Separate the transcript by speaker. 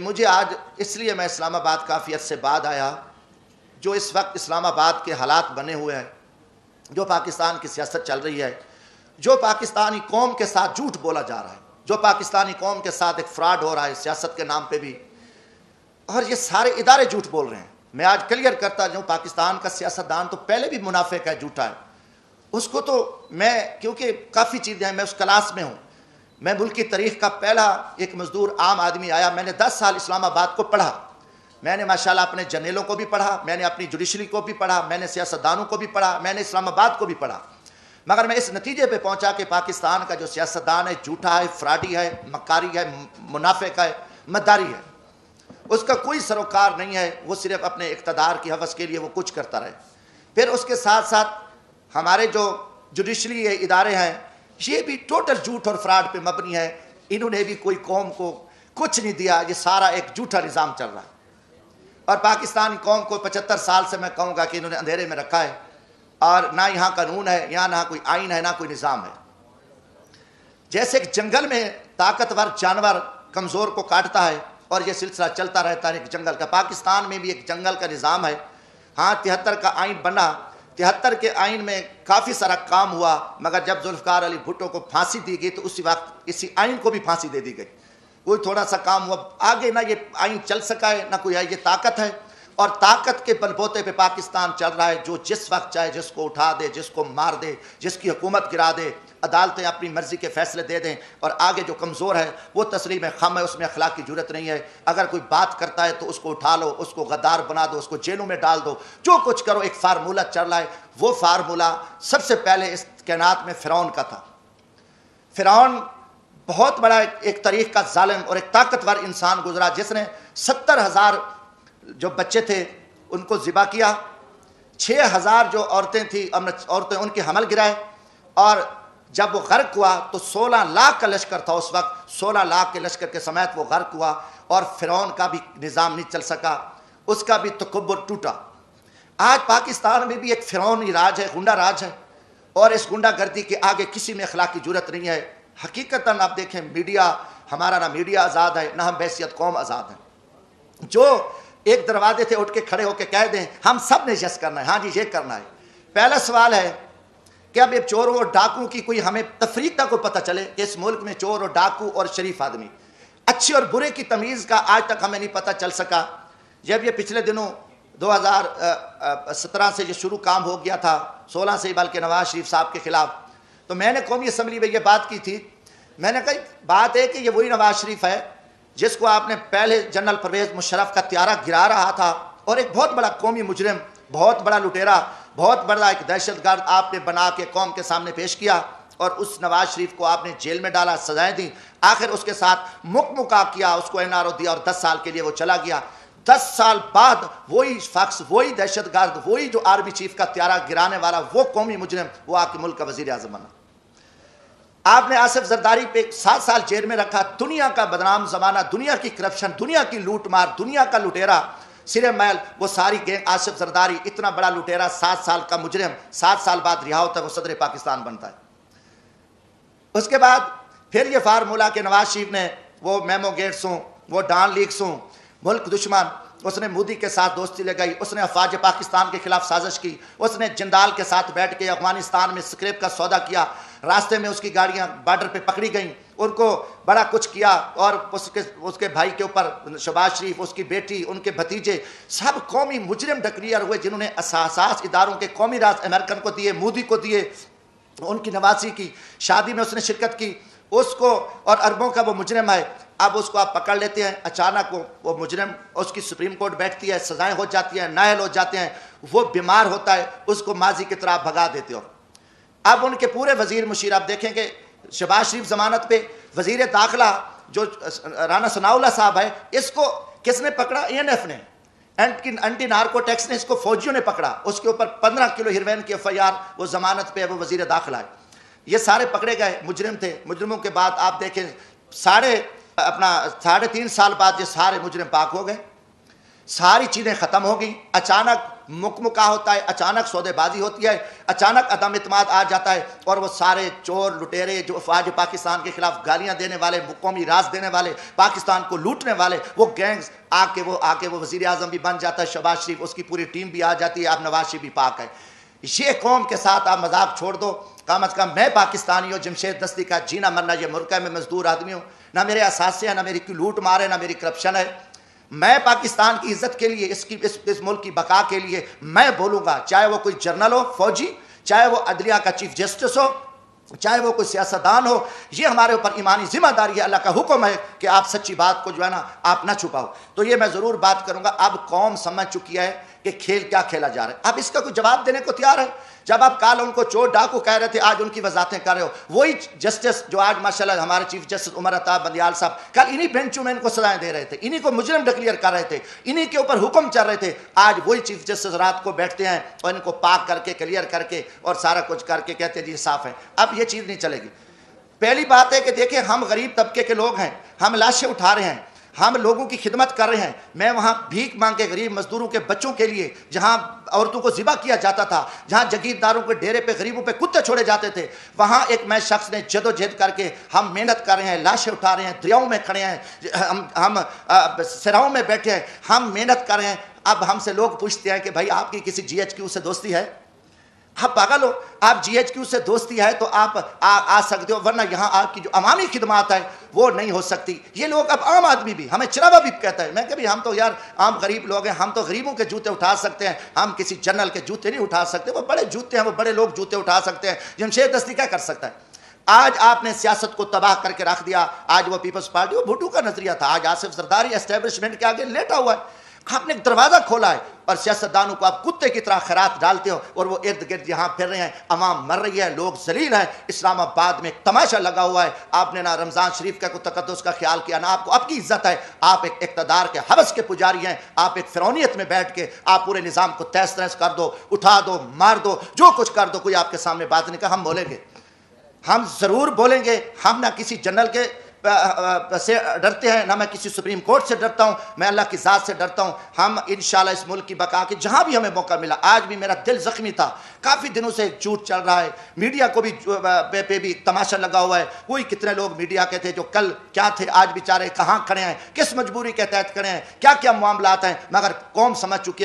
Speaker 1: مجھے آج اس لیے میں اسلام آباد کافی عرصے بعد آیا، جو اس وقت اسلام آباد کے حالات بنے ہوئے ہیں، جو پاکستان کی سیاست چل رہی ہے، جو پاکستانی قوم کے ساتھ جھوٹ بولا جا رہا ہے، جو پاکستانی قوم کے ساتھ ایک فراڈ ہو رہا ہے سیاست کے نام پہ بھی، اور یہ سارے ادارے جھوٹ بول رہے ہیں۔ میں آج کلیئر کرتا جاؤں، پاکستان کا سیاستدان تو پہلے بھی منافق ہے، جھوٹا ہے، اس کو تو میں، کیونکہ کافی چیزیں ہیں، میں اس کلاس میں ہوں، میں ملک کی تاریخ کا پہلا ایک مزدور عام آدمی آیا، میں نے 10 سال اسلام آباد کو پڑھا، میں نے ماشاءاللہ اپنے جرنیلوں کو بھی پڑھا، میں نے اپنی جوڈیشری کو بھی پڑھا، میں نے سیاستدانوں کو بھی پڑھا، میں نے اسلام آباد کو بھی پڑھا، مگر میں اس نتیجے پہ پہنچا کہ پاکستان کا جو سیاستدان ہے جھوٹا ہے، فراڈی ہے، مکاری ہے، منافق ہے، مداری ہے، اس کا کوئی سروکار نہیں ہے، وہ صرف اپنے اقتدار کی حوث کے لیے وہ کچھ کرتا رہے۔ پھر اس کے ساتھ ساتھ ہمارے جو جوڈیشری ادارے ہیں، یہ بھی ٹوٹل جھوٹ اور فراڈ پہ مبنی ہے، انہوں نے بھی کوئی قوم کو کچھ نہیں دیا، یہ سارا ایک جھوٹا نظام چل رہا ہے، اور پاکستانی قوم کو 75 سال سے میں کہوں گا کہ انہوں نے اندھیرے میں رکھا ہے، اور نہ یہاں قانون ہے، یہاں نہ کوئی آئین ہے، نہ کوئی نظام ہے۔ جیسے کہ جنگل میں طاقتور جانور کمزور کو کاٹتا ہے اور یہ سلسلہ چلتا رہتا ہے، ایک جنگل کا، پاکستان میں بھی ایک جنگل کا نظام ہے۔ ہاں 73 کا آئین بنا، 73 کے آئین میں کافی سارا کام ہوا، مگر جب ذوالفقار علی بھٹو کو پھانسی دی گئی تو اسی وقت اسی آئین کو بھی پھانسی دے دی گئی، کوئی تھوڑا سا کام ہوا، آگے نہ یہ آئین چل سکا ہے، نہ کوئی یہ طاقت ہے، اور طاقت کے بل بوتے پہ پاکستان چل رہا ہے، جو جس وقت چاہے جس کو اٹھا دے، جس کو مار دے، جس کی حکومت گرا دے، عدالتیں اپنی مرضی کے فیصلے دے دیں، اور آگے جو کمزور ہے وہ تسلیم خم ہے، اس میں اخلاق کی جرت نہیں ہے، اگر کوئی بات کرتا ہے تو اس کو اٹھا لو، اس کو غدار بنا دو، اس کو جیلوں میں ڈال دو، جو کچھ کرو، ایک فارمولہ چل رہا ہے۔ وہ فارمولہ سب سے پہلے اس کائنات میں فرعون کا تھا۔ فرعون بہت بڑا ایک تاریخ کا ظالم اور ایک طاقتور انسان گزرا، جس نے 70,000 جو بچے تھے ان کو ذبح کیا، 6,000 جو عورتیں تھیں عورتیں ان کے حمل گرائے، اور جب وہ غرق ہوا تو 16 لاکھ کا لشکر تھا اس وقت، 16 لاکھ کے لشکر کے سمیت وہ غرق ہوا، اور فرعون کا بھی نظام نہیں چل سکا، اس کا بھی تکبر ٹوٹا۔ آج پاکستان میں بھی ایک فرعونی راج ہے، غنڈہ راج ہے، اور اس غنڈہ گردی کے آگے کسی میں اخلاق کی جرت نہیں ہے۔ حقیقتاً آپ دیکھیں، میڈیا ہمارا، نہ میڈیا آزاد ہے، نہ ہم بحیثیت قوم آزاد ہیں۔ جو ایک دروازے سے اٹھ کے کھڑے ہو کے کہہ دیں ہم سب نے یس کرنا ہے، ہاں جی یہ کرنا ہے۔ پہلا سوال ہے کہ اب یہ چوروں اور ڈاکوں کی کوئی ہمیں تفریق نہ کو پتہ چلے کہ اس ملک میں چور اور ڈاکو اور شریف آدمی، اچھے اور برے کی تمیز کا آج تک ہمیں نہیں پتہ چل سکا۔ جب یہ پچھلے دنوں 2017 سے یہ شروع کام ہو گیا تھا، 16 سے بلکہ نواز شریف صاحب کے خلاف، تو میں نے قومی اسمبلی میں یہ بات کی تھی، میں نے کہا بات ہے کہ یہ وہی نواز شریف ہے جس کو آپ نے پہلے جنرل پرویز مشرف کا طیارہ گرا رہا تھا، اور ایک بہت بڑا قومی مجرم، بہت بڑا لٹیرا، بہت بڑا ایک دہشت گرد آپ نے بنا کے قوم کے سامنے پیش کیا، اور اس نواز شریف کو آپ نے جیل میں ڈالا، سزائیں دیں، آخر اس کے ساتھ مکمکا کیا، اس کو NRO دیا، اور 10 سال کے لیے وہ چلا گیا۔ 10 سال بعد وہی شخص، وہی دہشت گرد، وہی جو آرمی چیف کا طیارہ گرانے والا، وہ قومی مجرم، وہ آپ کے ملک کا وزیر اعظم بنا۔ آپ نے آصف زرداری پہ 7 سال جیل میں رکھا، دنیا کا بدنام زمانہ، دنیا کی کرپشن، دنیا کی لوٹ مار، دنیا کا لٹیرا، سرے میل، وہ ساری گینگ، آصف زرداری اتنا بڑا لٹیرا، 7 سال کا مجرم، 7 سال بعد رہا ہوتا ہے، وہ صدر پاکستان بنتا ہے۔ اس کے بعد پھر یہ فارمولہ کہ نواز شریف نے وہ میمو گیٹس ہوں، وہ ڈان لیکس ہوں، ملک دشمن، اس نے مودی کے ساتھ دوستی لگائی، اس نے افواج پاکستان کے خلاف سازش کی، اس نے جندال کے ساتھ بیٹھ کے افغانستان میں سکریپ کا سودا کیا، راستے میں اس کی گاڑیاں بارڈر پہ پکڑی گئیں، ان کو بڑا کچھ کیا، اور اس کے بھائی کے اوپر شہباز شریف، اس کی بیٹی، ان کے بھتیجے، سب قومی مجرم ڈکلیئر ہوئے، جنہوں نے اساس اداروں کے قومی راز امریکن کو دیے، مودی کو دیے، ان کی نواسی کی شادی میں اس نے شرکت کی، اس کو، اور اربوں کا وہ مجرم ہے، اب اس کو آپ پکڑ لیتے ہیں، اچانک وہ مجرم، اس کی سپریم کورٹ بیٹھتی ہے، سزائیں ہو جاتی ہیں، نااہل ہو جاتے ہیں، وہ بیمار ہوتا ہے، اس کو ماضی کی طرح بھگا دیتے ہو۔ اب ان کے پورے وزیر مشیر، آپ دیکھیں کہ شہباز شریف ضمانت پہ، وزیر داخلہ جو رانا ثناء اللہ صاحب ہے، اس کو کس نے پکڑا؟ ANF نے، اینٹی نارکو ٹیکس نے اس کو فوجیوں نے پکڑا، اس کے اوپر 15 کلو ہیروین کی FIR، وہ ضمانت پہ ہے، وہ وزیر داخلہ ہے۔ یہ سارے پکڑے گئے مجرم تھے، مجرموں کے بعد آپ دیکھیں 3.5 سال بعد یہ سارے مجرم پاک ہو گئے، ساری چیزیں ختم ہو گئیں۔ اچانک مکمکا ہوتا ہے، اچانک سودے بازی ہوتی ہے، اچانک عدم اعتماد آ جاتا ہے، اور وہ سارے چور لٹیرے جو افواج پاکستان کے خلاف گالیاں دینے والے، قومی راز دینے والے، پاکستان کو لوٹنے والے، وہ گینگز آ کے وہ وزیر اعظم بھی بن جاتا ہے، شہباز شریف، اس کی پوری ٹیم بھی آ جاتی ہے، اب نواز شریف بھی پاک ہے۔ یہ قوم کے ساتھ آپ مذاق چھوڑ دو۔ کم از کم میں پاکستانی ہوں، جمشید دستی کا جینا مرنا یہ ملک ہے، میں مزدور آدمی ہوں، نہ میرے اثاثے ہیں، نہ میری کوئی لوٹ مار ہے، نہ میری کرپشن ہے۔ میں پاکستان کی عزت کے لیے، اس ملک کی بقا کے لیے میں بولوں گا، چاہے وہ کوئی جرنل ہو، فوجی، چاہے وہ عدلیہ کا چیف جسٹس ہو، چاہے وہ کوئی سیاستدان ہو، یہ ہمارے اوپر ایمانی ذمہ داری ہے، اللہ کا حکم ہے کہ آپ سچی بات کو جو ہے نا آپ نہ چھپاؤ۔ تو یہ میں ضرور بات کروں گا۔ اب قوم سمجھ چکی ہے کہ کھیل کیا کھیلا جا رہا ہے، اب اس کا کوئی جواب دینے کو تیار ہے۔ جب آپ کال ان کو چور ڈاکو کہہ رہے تھے، آج ان کی وضاحتیں کر رہے ہو۔ وہی جسٹس جو آج ماشاءاللہ ہمارے چیف جسٹس عمر عطا بندیال صاحب کل انہی بینچوں میں ان کو سزائیں دے رہے تھے، انہی کو مجرم ڈکلیئر کر رہے تھے، انہی کے اوپر حکم چل رہے تھے۔ آج وہی چیف جسٹس رات کو بیٹھتے ہیں اور ان کو پاک کر کے کلیئر کر کے اور سارا کچھ کر کے کہتے ہیں جی صاف ہے۔ اب یہ چیز نہیں چلے گی۔ پہلی بات ہے کہ دیکھیں، ہم غریب طبقے کے لوگ ہیں، ہم لاشیں اٹھا رہے ہیں، ہم لوگوں کی خدمت کر رہے ہیں۔ میں وہاں بھیک مانگ کے غریب مزدوروں کے بچوں کے لیے، جہاں عورتوں کو ذبح کیا جاتا تھا، جہاں جگیرداروں کے ڈیرے پہ غریبوں پہ کتے چھوڑے جاتے تھے، وہاں ایک میں شخص نے جدوجہد کر کے ہم محنت کر رہے ہیں، لاشیں اٹھا رہے ہیں، دریاؤں میں کھڑے ہیں، ہم سراؤں میں بیٹھے ہیں، ہم محنت کر رہے ہیں۔ اب ہم سے لوگ پوچھتے ہیں کہ بھائی آپ کی کسی جی ایچ کیو سے دوستی ہے؟ آپ پاگل ہو؟ آپ جی ایچ کیو سے دوستی ہے تو آپ آ سکتے ہو، ورنہ یہاں آپ کی جو عوامی خدمات ہے وہ نہیں ہو سکتی۔ یہ لوگ اب عام آدمی بھی ہمیں چراوا بھی کہتا ہے، میں کہ بھی ہم تو یار عام غریب لوگ ہیں، ہم تو غریبوں کے جوتے اٹھا سکتے ہیں، ہم کسی جنرل کے جوتے نہیں اٹھا سکتے۔ وہ بڑے جوتے ہیں، وہ بڑے لوگ جوتے اٹھا سکتے ہیں، جمشید دستی کیا کر سکتا ہے؟ آج آپ نے سیاست کو تباہ کر کے رکھ دیا۔ آج وہ پیپلز پارٹی، وہ بھٹو کا نظریہ تھا، آج آصف زرداری اسٹیبلشمنٹ کے آگے لیٹا ہوا ہے۔ آپ نے ایک دروازہ کھولا ہے اور سیاستدانوں کو آپ کتے کی طرح خیرات ڈالتے ہو، اور وہ ارد گرد یہاں پھر رہے ہیں، عوام مر رہی ہے، لوگ ذلیل ہیں۔ اسلام آباد میں ایک تماشا لگا ہوا ہے۔ آپ نے نہ رمضان شریف کا کوئی تقدس کا خیال کیا، نہ آپ کو اب کی عزت ہے۔ آپ ایک اقتدار کے ہوس کے پجاری ہیں، آپ ایک فرعونیت میں بیٹھ کے آپ پورے نظام کو تہس تہس کر دو، اٹھا دو، مار دو، جو کچھ کر دو، کوئی آپ کے سامنے بات نہیں۔ کہا ہم بولیں گے، ہم ضرور بولیں گے۔ ہم نہ کسی جنرل کے سے ڈرتے ہیں، نہ میں کسی سپریم کورٹ سے ڈرتا ہوں، میں اللہ کی ذات سے ڈرتا ہوں۔ ہم انشاءاللہ اس ملک کی بقا کے جہاں بھی ہمیں موقع ملا، آج بھی میرا دل زخمی تھا، کافی دنوں سے ایک جھوٹ چل رہا ہے، میڈیا کو بھی پہ بھی تماشا لگا ہوا ہے۔ کوئی کتنے لوگ میڈیا کے تھے جو کل کیا تھے، آج بیچارے کہاں کھڑے ہیں، کس مجبوری کے تحت کھڑے ہیں، کیا کیا معاملات ہیں، مگر قوم سمجھ چکی ہے۔